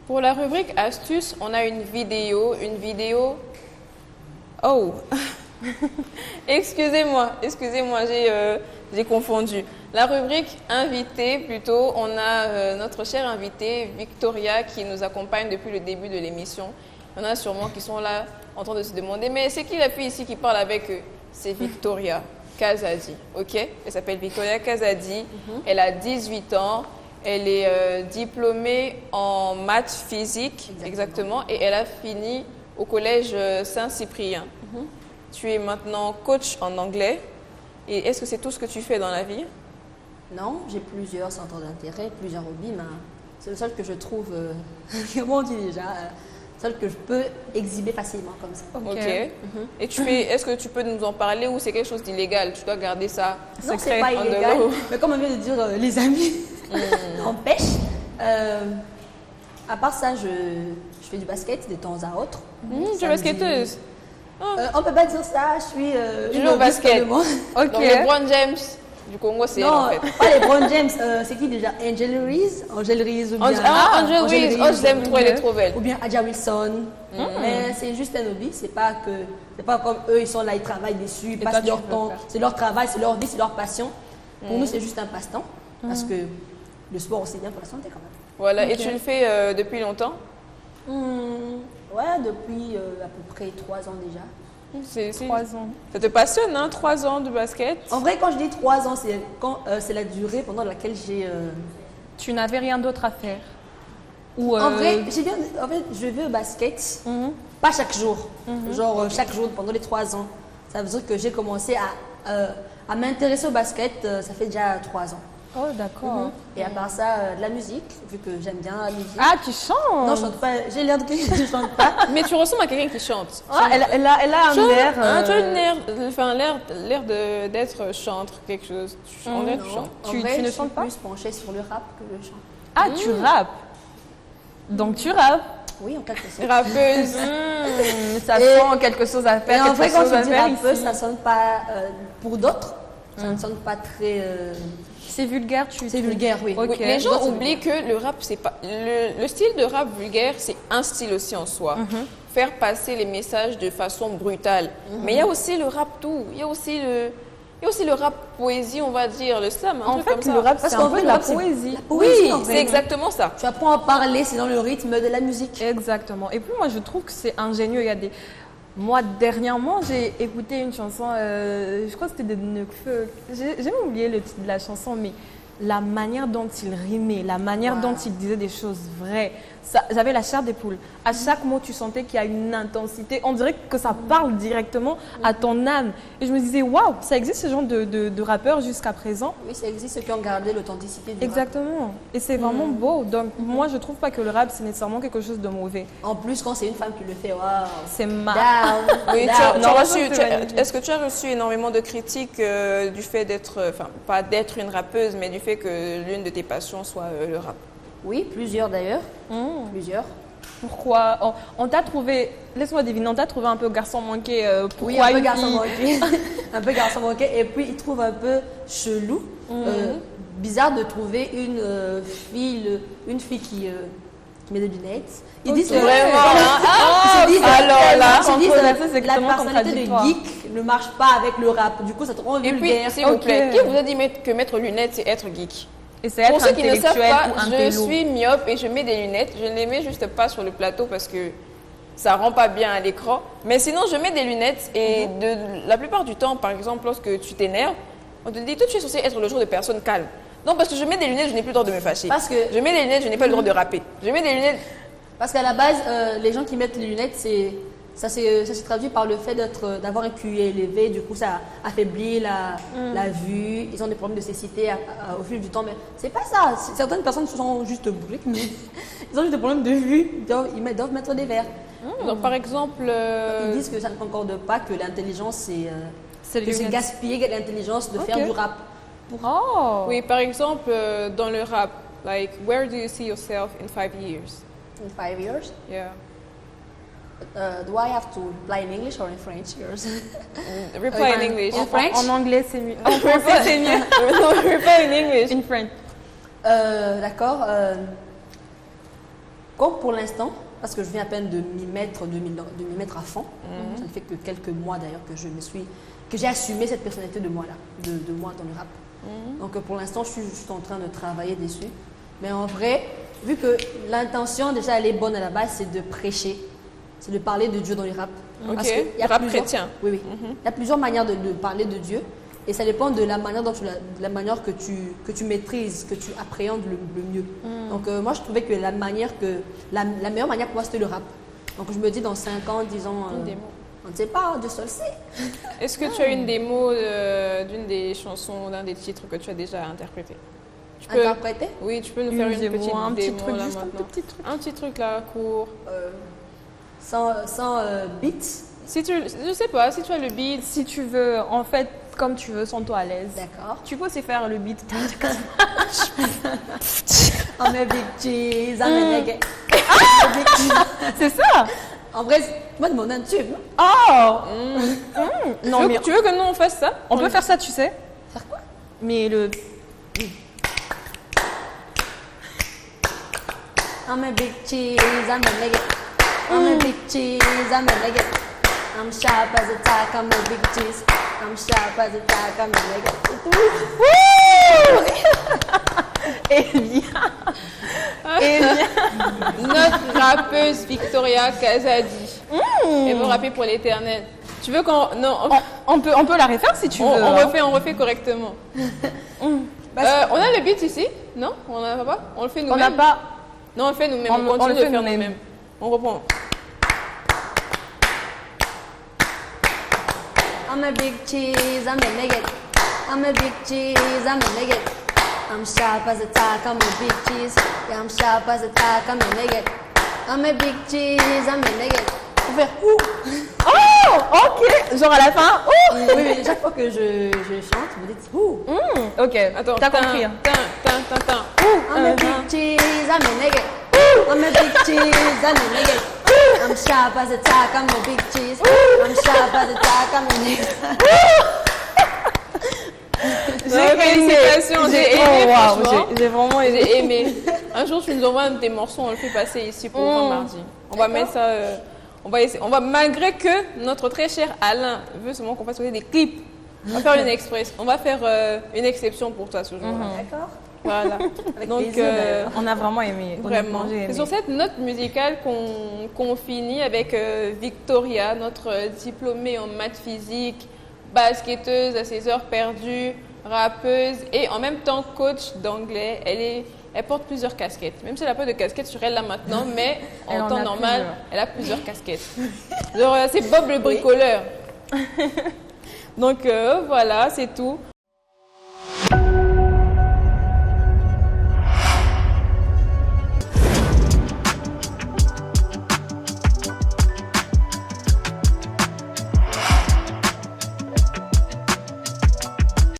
Pour la rubrique astuces, on a une vidéo. Oh, excusez-moi, j'ai confondu. La rubrique invité, plutôt, on a notre chère invitée Victoria qui nous accompagne depuis le début de l'émission. Il y en a sûrement qui sont là en train de se demander, mais c'est qui la fille ici qui parle avec eux? C'est Victoria Kazadi, ok? Elle s'appelle Victoria Kazadi, elle a 18 ans, elle est diplômée en maths physique, exactement, et elle a fini au collège Saint-Cyprien. Tu es maintenant coach en anglais, et est-ce que c'est tout ce que tu fais dans la vie? Non, j'ai plusieurs centres d'intérêt, plusieurs hobbies, mais c'est le seul que je trouve, comment on dit déjà, seul que je peux exhiber facilement comme ça. Ok. Et tu fais, est-ce que tu peux nous en parler ou c'est quelque chose d'illégal? Tu dois garder ça Non, c'est secret, pas illégal, undergo. mais comme on vient de dire, les amis empêchent. À part ça, je fais du basket de temps à autre. Tu es basketteuse? On peut pas dire ça, je suis Tu une joues au novice basket? comme moi. Donc LeBron James du Congo, c'est elle Non, en fait. pas les Brown James, c'est qui déjà? Angel Reese ou bien Angel Reese, oh je l'aime trop, elle est trop belle. Ou bien Aja Wilson. Mais c'est juste un hobby, c'est pas comme eux, ils sont là, ils travaillent dessus, ils passent leur temps, c'est leur travail, c'est leur vie, c'est leur passion. Pour nous, c'est juste un passe-temps, parce que le sport aussi est bien pour la santé quand même. Voilà, et tu le fais depuis longtemps? Ouais, depuis à peu près 3 ans déjà. C'est 3 ans. Ça te passionne, hein, 3 ans de basket? En vrai, quand je dis 3 ans, c'est la durée pendant laquelle j'ai... Tu n'avais rien d'autre à faire? Ou En vrai, je vais au basket, pas chaque jour. Genre chaque jour pendant les 3 ans. Ça veut dire que j'ai commencé à m'intéresser au basket, ça fait déjà 3 ans. Oh, d'accord. Et à part ça, de la musique, vu que j'aime bien la musique. Ah, tu chantes? Non, je chante pas. J'ai l'air de quelqu'un qui ne chante pas. Mais tu ressembles à quelqu'un qui chante. Ah, elle a un air... Tu as l'air d'être chantre, quelque chose. On dirait que tu chantes. En vrai, tu ne je chantes suis pas? plus penchée sur le rap que le chant. Ah, tu rappes? Donc tu rappes? Oui, en quelque sorte. Rappeuse. Ça sent quelque chose à faire. Mais en vrai, quand chose à je dis faire rappeuse, ici. ça sonne pas... pour d'autres, ça ne sonne pas très... C'est vulgaire, c'est vulgaire, oui. Ok. Oui, les gens oublient que le rap, c'est pas. Le style de rap vulgaire, c'est un style aussi en soi. Faire passer les messages de façon brutale. Mais il y a aussi le rap tout. Il y a aussi le rap poésie, on va dire, le slam, un En truc fait, comme ça. le rap, Parce c'est qu'en un peu vrai, de le la rap, c'est poésie. la poésie, en Oui, vrai. c'est exactement ça. Tu apprends à parler, c'est dans le rythme de la musique. Exactement. Et puis moi, je trouve que c'est ingénieux. Il y a des... Moi, dernièrement, j'ai écouté une chanson, je crois que c'était de Nekfeu. J'ai même oublié le titre de la chanson, mais la manière dont il rimait, la manière dont il disait des choses vraies, j'avais la chair des poules. À chaque mot, tu sentais qu'il y a une intensité. On dirait que ça parle directement à ton âme. Et je me disais, waouh, ça existe ce genre de rappeurs jusqu'à présent. Oui, ça existe ceux qui ont gardé l'authenticité du rap. Exactement. Et c'est vraiment beau. Donc, moi, je trouve pas que le rap, c'est nécessairement quelque chose de mauvais. En plus, quand c'est une femme qui le fait, waouh. C'est Down, Oui, down. est-ce que tu as reçu énormément de critiques du fait d'être, enfin, pas d'être une rappeuse, mais du fait que l'une de tes passions soit le rap? Oui, plusieurs d'ailleurs. Plusieurs. Pourquoi on t'a trouvé, laisse-moi deviner, on t'a trouvé un peu garçon manqué. Pourquoi Oui, un peu une garçon fille manqué. Un peu garçon manqué. Et puis, il trouve un peu chelou, bizarre de trouver une fille qui met des lunettes. Ils disent que Vraiment, ils se disent, alors là, ils se disent, contre ça, c'est la extrêmement personnalité de contradictoire. geek ne marche pas avec le rap. Du coup, ça te rend Et puis, vulgaire. s'il vous plaît, Ok. qui vous a dit que mettre lunettes, c'est être geek? Et c'est Pour être ceux qui ne savent intellectuel pas, ou je intello. suis myope et je mets des lunettes. Je ne les mets juste pas sur le plateau parce que ça rend pas bien à l'écran. Mais sinon, je mets des lunettes et la plupart du temps, par exemple, lorsque tu t'énerves, on te dit, toi, tu es censé être le genre de personne calme. Non, parce que je mets des lunettes, je n'ai plus le droit de me fâcher. Parce que- Je mets des lunettes, je n'ai pas le droit de rapper. Je mets des lunettes. Parce qu'à la base, les gens qui mettent les lunettes, ça se traduit par le fait d'avoir un QI élevé. Du coup, ça affaiblit la vue. Ils ont des problèmes de cécité au fil du temps. Mais c'est pas ça. Certaines personnes sont juste brutes, mais ils ont juste des problèmes de vue. Ils doivent mettre des verres. Donc, par exemple, Ils disent que ça ne concorde pas, que l'intelligence, C'est que c'est lunettes. gaspiller l'intelligence de faire du rap. Oh. oui, par exemple, dans le rap, like, where do you see yourself in 5 years? In 5 years, Yeah. do I have to reply in English or in French? Yours? Reply in English. En French? En anglais, c'est mieux. En français, Reply, c'est mieux. Reply in English. In French. D'accord. Comme pour l'instant, parce que je viens à peine de m'y mettre, de m'y mettre à fond. Ça ne fait que quelques mois d'ailleurs que j'ai assumé cette personnalité de moi là, de moi dans le rap. Donc pour l'instant, je suis juste en train de travailler dessus. Mais en vrai, vu que l'intention déjà elle est bonne à la base, c'est de prêcher, c'est de parler de Dieu dans le rap. Ok, Parce qu'il y a rap plusieurs- chrétien. Oui, oui. Il y a plusieurs manières de parler de Dieu. Et ça dépend de la manière dont de la manière que tu maîtrises, que tu appréhendes le mieux. Donc moi je trouvais que la meilleure manière pour moi c'était le rap. Donc je me dis dans 5 ans, 10 ans, Une démo. on ne sait pas, Dieu seul sait. Est-ce que tu as une démo d'une des chansons, d'un des titres que tu as déjà interprété? Tu peux- Interpréter Oui, tu peux nous faire une Démo, petite un petit démo truc, là juste un maintenant. tout petit truc. Un petit truc là, court. sans beat. Si tu, je sais pas, si tu as le beat. Si tu veux, en fait, comme tu veux, sens-toi à l'aise. D'accord. Tu peux aussi faire le beat. I'm a big cheese, I'm a nigga. I'm a big cheese. C'est ça. En vrai, moi de mon tube. Oh Non, Tu veux, mais tu veux que nous on fasse ça? on peut faire ça, tu sais. Faire quoi? Mais le... I'm a big cheese, I'm a nigga. I'm a big cheese, I'm a nigga. I'm sharp as a tack, I'm a big cheese. I'm sharp as a tack, I'm a nigga. Elia. Elia. Notre rappeuse Victoria Kazadi. Elle veut rapper pour l'éternel. Tu veux qu'on. Non, On peut la refaire si tu veux. on refait correctement. On a le beat ici? Non? On n'en a pas? On le fait nous-mêmes? On n'a pas... Non, on le fait nous-mêmes. On On le continue de fait le faire nous-mêmes. nous-mêmes. On reprend. I'm a big cheese, I'm a nigga. I'm a big cheese, I'm a nigga. I'm sharp as a tack, I'm a big cheese. Yeah, I'm sharp as a tack, I'm a nigga. I'm a big cheese, I'm a nigga. Faut faire ouh. Oh, ok. Genre à la fin. Oh. Oui, mais chaque fois que je chante, vous dites ouh. Ok, Attends. t'as compris. I'm a big cheese, I'm a nigga. I'm a big cheese, I'm a nigga. I'm sharp as a tack, I'm a big cheese. I'm sharp as a tack, I'm a nigga. Félicitations, j'ai aimé, franchement. J'ai vraiment aimé. J'ai aimé. Un jour, tu nous envoies tes morceaux, on le fait passer ici pour mardi. On va mettre ça. On va essayer. On va, malgré que notre très cher Alain veut seulement qu'on fasse aussi des clips. On va faire une express. On va faire une exception pour toi ce jour-là. D'accord. Voilà. Avec Donc, plaisir, d'ailleurs. On a vraiment aimé. vraiment. Honnêtement, j'ai aimé. C'est sur cette note musicale qu'on finit avec Victoria, notre diplômée en maths physique, basketteuse à ses heures perdues, rappeuse et en même temps coach d'anglais. Elle porte plusieurs casquettes. Même si elle n'a pas de casquette sur elle là maintenant, mais Elle en en temps a normal, plusieurs. elle a plusieurs casquettes. Genre, c'est Bob le bricoleur. Donc voilà, c'est tout.